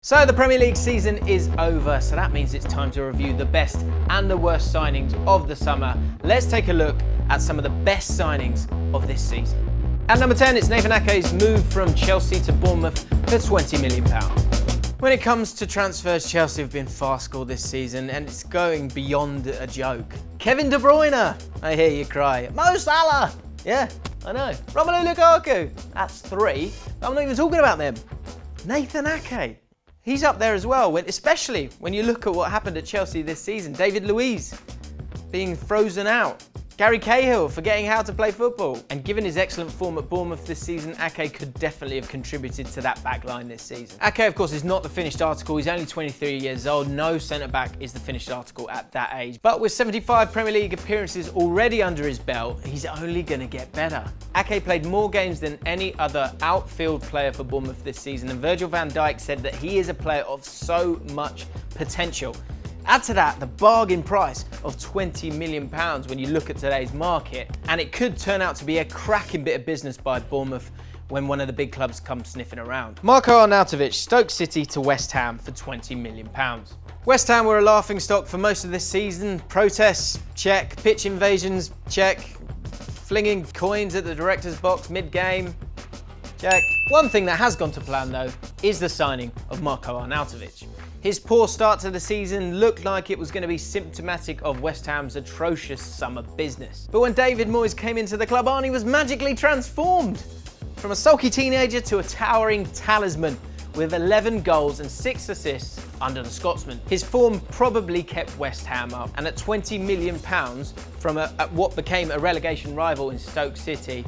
So the Premier League season is over, so that means it's time to review the best and the worst signings of the summer. Let's take a look at some of the best signings of this season. At number 10, it's Nathan Ake's move from Chelsea to Bournemouth for £20 million. When it comes to transfers, Chelsea have been farcical this season, and it's going beyond a joke. Kevin De Bruyne, I hear you cry. Mo Salah, yeah, I know. Romelu Lukaku, that's three, but I'm not even talking about them. Nathan Ake. He's up there as well, especially when you look at what happened at Chelsea this season. David Luiz being frozen out. Gary Cahill forgetting how to play football. And given his excellent form at Bournemouth this season, Ake could definitely have contributed to that back line this season. Ake, of course, is not the finished article. He's only 23 years old. No centre-back is the finished article at that age. But with 75 Premier League appearances already under his belt, he's only going to get better. Ake played more games than any other outfield player for Bournemouth this season, and Virgil van Dijk said that he is a player of so much potential. Add to that the bargain price of £20 million when you look at today's market, and it could turn out to be a cracking bit of business by Bournemouth when one of the big clubs comes sniffing around. Marko Arnautovic, Stoke City to West Ham for £20 million. West Ham were a laughingstock for most of this season. Protests, check. Pitch invasions, check. Flinging coins at the director's box mid-game, check. One thing that has gone to plan though is the signing of Marko Arnautovic. His poor start to the season looked like it was going to be symptomatic of West Ham's atrocious summer business. But when David Moyes came into the club, Arnie was magically transformed from a sulky teenager to a towering talisman with 11 goals and 6 assists under the Scotsman. His form probably kept West Ham up, and at £20 million from what became a relegation rival in Stoke City,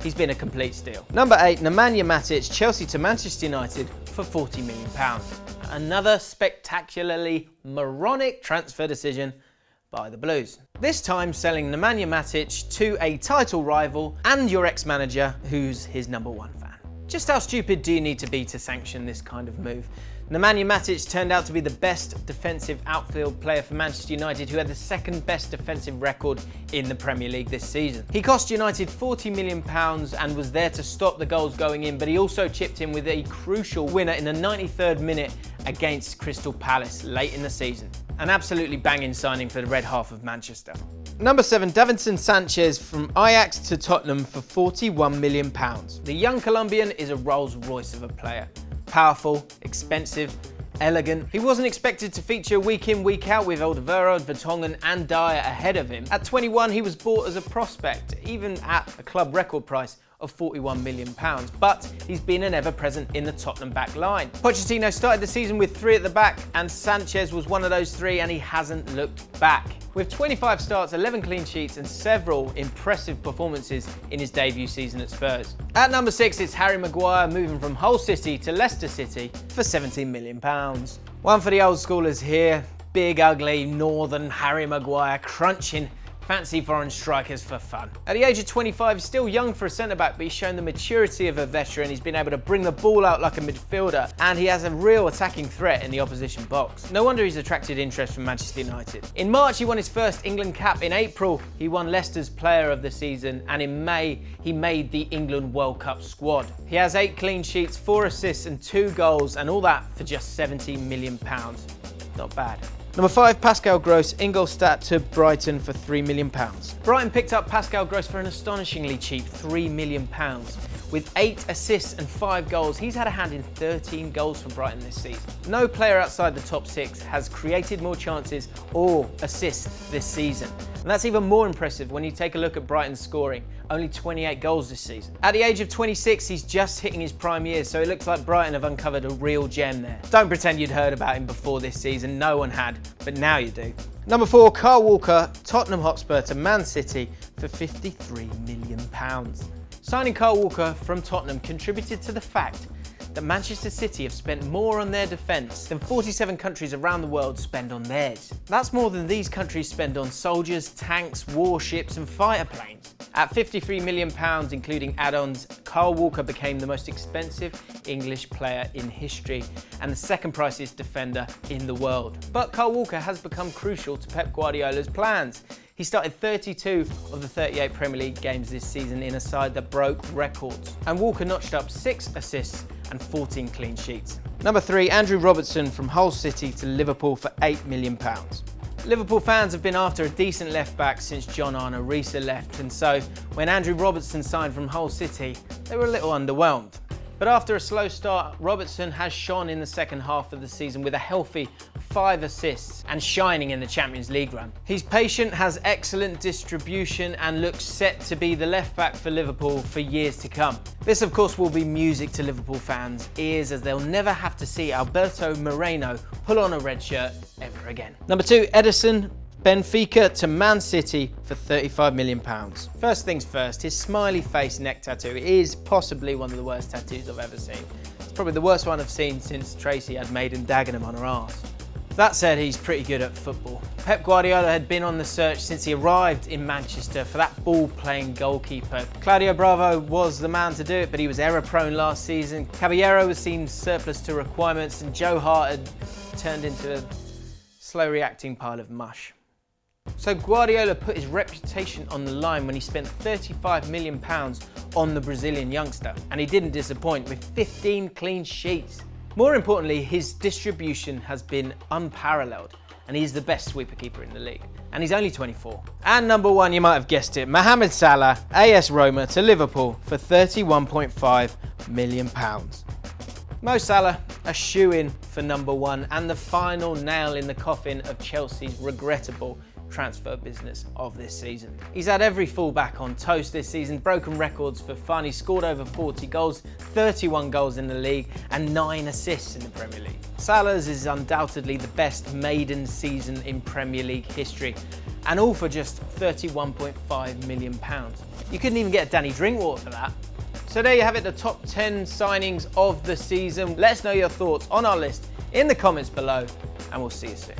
he's been a complete steal. Number 8, Nemanja Matic, Chelsea to Manchester United for £40 million. Another spectacularly moronic transfer decision by the Blues. This time selling Nemanja Matic to a title rival and your ex-manager who's his number one fan. Just how stupid do you need to be to sanction this kind of move? Nemanja Matic turned out to be the best defensive outfield player for Manchester United, who had the second best defensive record in the Premier League this season. He cost United £40 million and was there to stop the goals going in, but he also chipped in with a crucial winner in the 93rd minute against Crystal Palace late in the season. An absolutely banging signing for the red half of Manchester. Number 7, Davinson Sanchez from Ajax to Tottenham for £41 million. The young Colombian is a Rolls Royce of a player. Powerful, expensive, elegant. He wasn't expected to feature week in, week out with Alderweireld, Vertonghen and Dyer ahead of him. At 21, he was bought as a prospect, even at a club record price of £41 million, but he's been an ever-present in the Tottenham back line. Pochettino started the season with 3 at the back, and Sanchez was one of those 3, and he hasn't looked back. With 25 starts, 11 clean sheets and several impressive performances in his debut season at Spurs. At number 6, it's Harry Maguire moving from Hull City to Leicester City for £17 million. One for the old schoolers here, big ugly northern Harry Maguire crunching fancy foreign strikers for fun. At the age of 25, he's still young for a centre-back, but he's shown the maturity of a veteran. He's been able to bring the ball out like a midfielder, and he has a real attacking threat in the opposition box. No wonder he's attracted interest from Manchester United. In March, he won his first England cap. In April, he won Leicester's Player of the Season, and in May, he made the England World Cup squad. He has 8 clean sheets, 4 assists and 2 goals, and all that for just £17 million. Not bad. Number 5, Pascal Gross, Ingolstadt to Brighton for £3 million. Brighton picked up Pascal Gross for an astonishingly cheap £3 million. With 8 assists and 5 goals, he's had a hand in 13 goals for Brighton this season. No player outside the top 6 has created more chances or assists this season. And that's even more impressive when you take a look at Brighton's scoring. Only 28 goals this season. At the age of 26, he's just hitting his prime years, so it looks like Brighton have uncovered a real gem there. Don't pretend you'd heard about him before this season, no one had, but now you do. Number 4, Kyle Walker, Tottenham Hotspur to Man City for £53 million. Signing Kyle Walker from Tottenham contributed to the fact that Manchester City have spent more on their defence than 47 countries around the world spend on theirs. That's more than these countries spend on soldiers, tanks, warships and fighter planes. At £53 million, including add-ons, Kyle Walker became the most expensive English player in history and the second priciest defender in the world. But Kyle Walker has become crucial to Pep Guardiola's plans. He started 32 of the 38 Premier League games this season in a side that broke records. And Walker notched up 6 assists and 14 clean sheets. Number 3, Andrew Robertson from Hull City to Liverpool for £8 million. Liverpool fans have been after a decent left-back since John Arne Riise left, and so when Andrew Robertson signed from Hull City, they were a little underwhelmed. But after a slow start, Robertson has shone in the second half of the season with a healthy 5 assists and shining in the Champions League run. He's patient, has excellent distribution and looks set to be the left back for Liverpool for years to come. This of course will be music to Liverpool fans' ears, as they'll never have to see Alberto Moreno pull on a red shirt ever again. Number 2, Ederson, Benfica to Man City for £35 million. First things first, his smiley face neck tattoo is possibly one of the worst tattoos I've ever seen. It's probably the worst one I've seen since Tracy had Maiden Dagenham on her arse. That said, he's pretty good at football. Pep Guardiola had been on the search since he arrived in Manchester for that ball-playing goalkeeper. Claudio Bravo was the man to do it, but he was error-prone last season. Caballero seemed surplus to requirements, and Joe Hart had turned into a slow-reacting pile of mush. So Guardiola put his reputation on the line when he spent £35 million on the Brazilian youngster, and he didn't disappoint with 15 clean sheets. More importantly, his distribution has been unparalleled, and he's the best sweeper keeper in the league. And he's only 24. And number 1, you might have guessed it, Mohammed Salah, AS Roma to Liverpool for £31.5 million. Mo Salah, a shoo-in for number 1 and the final nail in the coffin of Chelsea's regrettable transfer business of this season. He's had every fullback on toast this season, broken records for fun. He's scored over 40 goals, 31 goals in the league and 9 assists in the Premier League. Salah's is undoubtedly the best maiden season in Premier League history, and all for just £31.5 million. You couldn't even get a Danny Drinkwater for that. So there you have it, the top 10 signings of the season. Let us know your thoughts on our list in the comments below, and we'll see you soon.